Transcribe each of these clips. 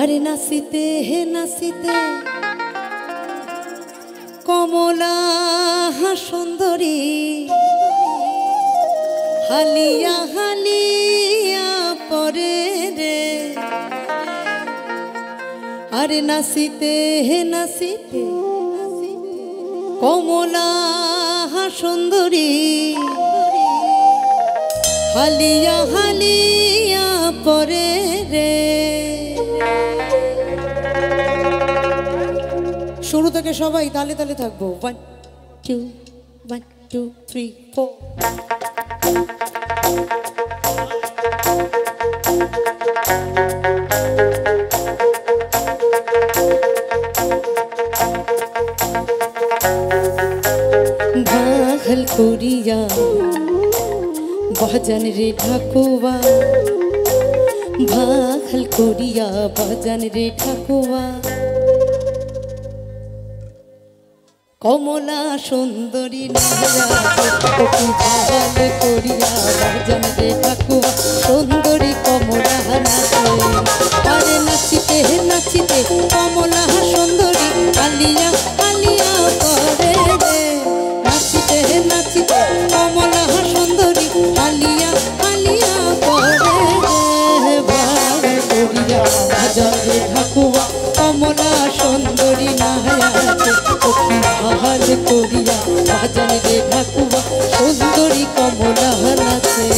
আরে নাচিতে হে নাচিতে কমলা সুন্দরী হালিয়া হালিয়া পরে রে। আরে নাচিতে হে নাচিতে কমলা সুন্দরী হালিয়া হালিয়া পরে রে। শুরু থেকে সবাই তালে তালে থাকবো। 1 2 1 2 3 4। বাঘল করিয়া বাজান রে ঠাকুয়া, বাঘল করিয়া বাজান রে ঠাকুয়া। কমলা সুন্দরী ভাগ করিয়া বাজান রে ঠাকুয়া, সুন্দরী কমলা নাচে। আরে নাচিতে নাচিতে কমলা সুন্দরী আলিয়া আলিয়া করে রে। নাচিতে নাচিতে কমলা সুন্দরী আলিয়া আলিয়া করে রে। ভাগ করিয়া বাজান রে ঠাকুয়া, কমলা সুন্দরী নাচে। ভাগ করিয়া বাজান রে ঠাকুয়া, সুন্দরী কমলা নাচে।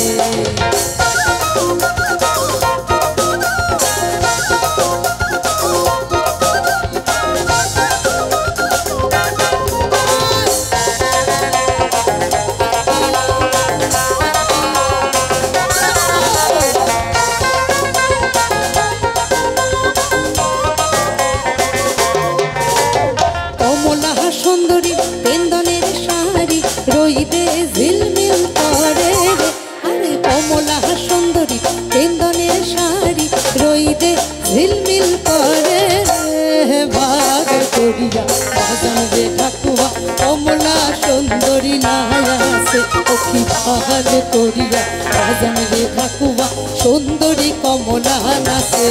সুন্দরী পেন্দনের শাড়ি রইদে ঝিলমিল করে রে। আরে কমলা সুন্দরী পেন্দনের শাড়ি রইদে ঝিলমিল করে রে। ভাগ করিয়া বাজান রে ঠাকুয়া, কমলা সুন্দরী নাচে। ওকি ভাগ করিয়া বাজান রে ঠাকুয়া, সুন্দরী কমলা নাচে।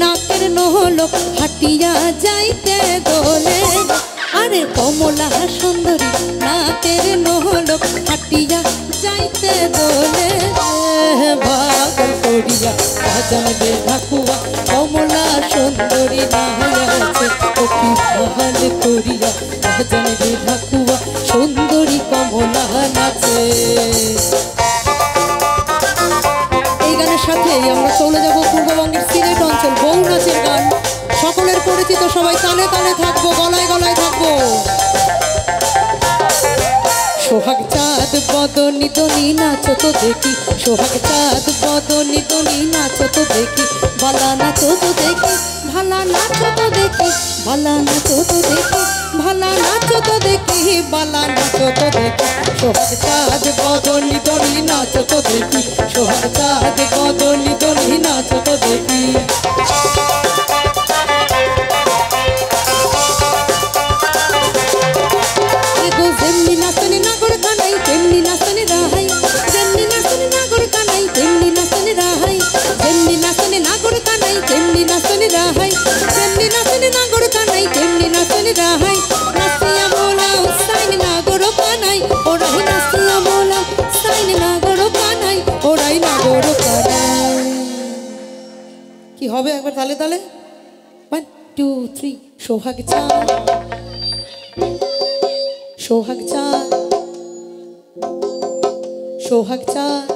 নাকের নহলক হাটিয়া যাইতে দোলে। আরে কমলা সুন্দরী নাকের নহলক হাটিয়া যাইতে দোলে। ভাগ করিয়া বাজান রে ঠাকুয়া, কমলা সুন্দরী নাচে। ওকি ভাগ করিয়া বাজান রে ঠাকুয়া, সুন্দরী কমলা নাচে। এই গানের সাথে আমরা চলে যাব পূর্ববঙ্গের সিলেট অঞ্চল বউ নাচের গান। সকলের পরিচিত, সবাই তালে তালে থাকবো, গলায় গলায় থাকবো। সোহাগ চাঁদ বদনি দনি নাচো তো দেখি, সোহাগ চাঁদ বদনি দনি নাচো তো দেখি। ভালা নাচো তো দেখি, ভালা নাচো তো দেখি, ভালা নাচো তো দেখি, ভালা নাচো তো দেখি, ভালা নাচো তো দেখি। সোহাগ চাঁদ বদনি দনি নাচো তো দেখি, সোহাগ চাঁদ বদনি দনি নাচো তো দেখি। যেমনি নাচনে নাগর কানাই তেমনি নাচনে রাহাই, যেমনি নাচনে নাগর কানাই তেমনি নাচনে রাহাই, যেমনি নাচনে নাগর কানাই তেমনি নাচনে রাহাই, যেমনি নাচনে নাগর কানাই তেমনি নাচনে রাহাই। নাচিয়া মোলাও সাইন নাগর কানাই, ওরাই নাচিয়া মোলাও সাইন নাগর কানাই, ওরাই নাগর কানাই। কি হবে একবার তালে তালে? 1 2 3। সোহাগ চাঁদ, সোহাগ চাঁদ, সোহাগ চাঁদ,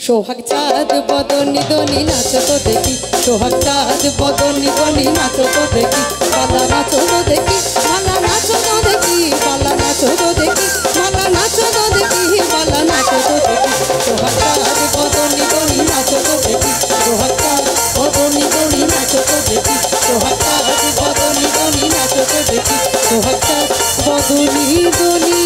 সোহাগ চাঁদ বদনি দনি নাচো তো দেখি, সোহাগ চাঁদ বদনি দনি নাচো তো দেখি। ভালা নাচো তো দেখি, ভালা নাচো তো দেখি, ভালা নাচো তো দেখি, ভালা নাচো তো দেখি, ভালা নাচো তো দেখি। সোহাগ চাঁদ বদনি দনি নাচো তো দেখি, সোহাগ চাঁদ বদনি দনি নাচো তো দেখি, সোহাগ চাঁদ বদনি দনি নাচো তো দেখি, সোহাগ চাঁদ বদনি দনি